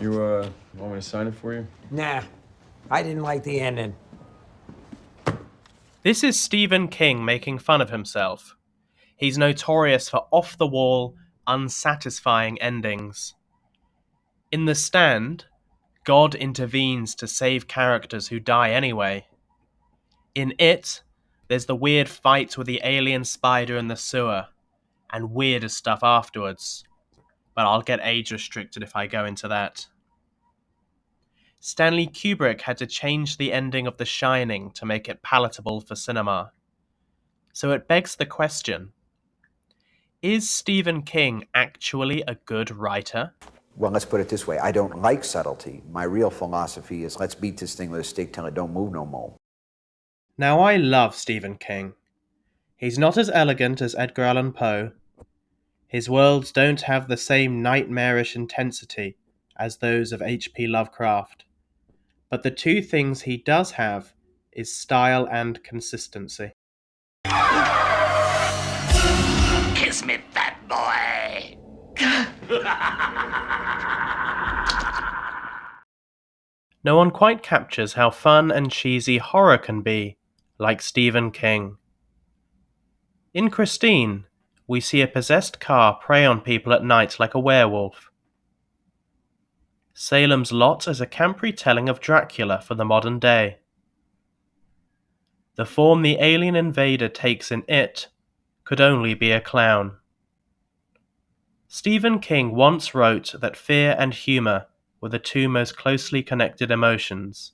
You, want me to sign it for you? Nah, I didn't like the ending. This is Stephen King making fun of himself. He's notorious for off-the-wall, unsatisfying endings. In The Stand, God intervenes to save characters who die anyway. In It, there's the weird fight with the alien spider in the sewer, and weirder stuff afterwards. But I'll get age restricted if I go into that. Stanley Kubrick had to change the ending of The Shining to make it palatable for cinema. So it begs the question, is Stephen King actually a good writer? Well, let's put it this way. I don't like subtlety. My real philosophy is let's beat this thing with a stick till it don't move no more. Now I love Stephen King. He's not as elegant as Edgar Allan Poe. His worlds don't have the same nightmarish intensity as those of H.P. Lovecraft. But the two things he does have is style and consistency. Kiss me, fat boy! No one quite captures how fun and cheesy horror can be, like Stephen King. In Christine, we see a possessed car prey on people at night like a werewolf. Salem's Lot is a camp retelling of Dracula for the modern day. The form the alien invader takes in It could only be a clown. Stephen King once wrote that fear and humor were the two most closely connected emotions.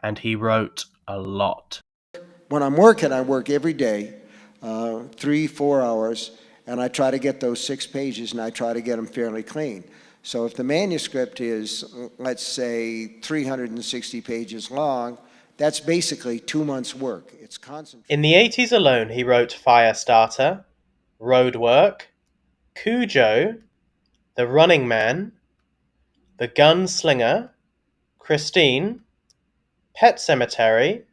And he wrote a lot. When I'm working, I work every day, 3-4 hours, and I try to get those 6 pages, and I try to get them fairly clean. So if the manuscript is, let's say, 360 pages long, that's basically 2 months' work. It's concentrated. In the 80s alone, he wrote Firestarter, Roadwork, Cujo, The Running Man, The Gunslinger, Christine, Pet Sematary,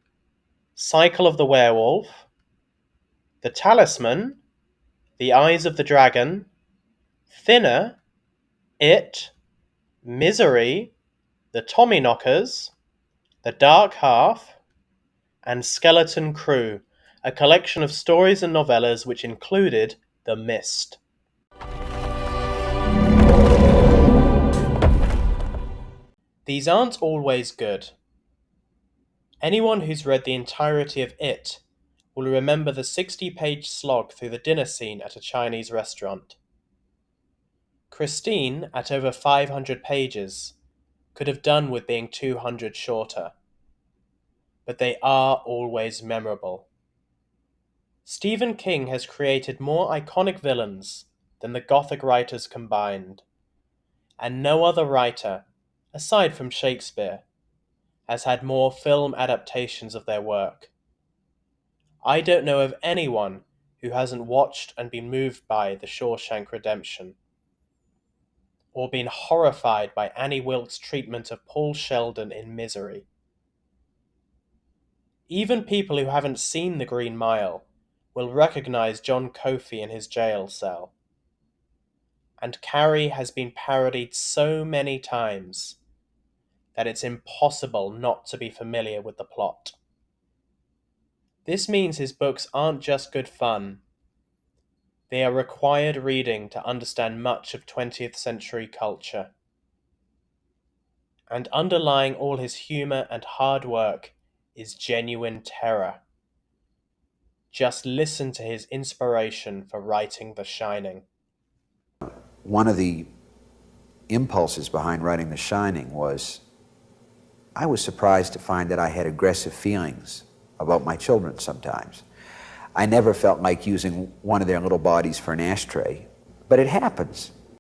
Cycle of the Werewolf, The Talisman, The Eyes of the Dragon, Thinner, It, Misery, The Tommyknockers, The Dark Half, and Skeleton Crew, a collection of stories and novellas which included The Mist. These aren't always good. Anyone who's read the entirety of It will remember the 60-page slog through the dinner scene at a Chinese restaurant. Christine, at over 500 pages, could have done with being 200 shorter. But they are always memorable. Stephen King has created more iconic villains than the Gothic writers combined, and no other writer, aside from Shakespeare, has had more film adaptations of their work. I don't know of anyone who hasn't watched and been moved by The Shawshank Redemption, or been horrified by Annie Wilkes' treatment of Paul Sheldon in Misery. Even people who haven't seen The Green Mile will recognize John Coffey in his jail cell. And Carrie has been parodied so many times that it's impossible not to be familiar with the plot. This means his books aren't just good fun. They are required reading to understand much of 20th century culture. And underlying all his humor and hard work is genuine terror. Just listen to his inspiration for writing The Shining. One of the impulses behind writing The Shining was I was surprised to find that I had aggressive feelings about my children sometimes. I never felt like using one of their little bodies for an ashtray, but it happens.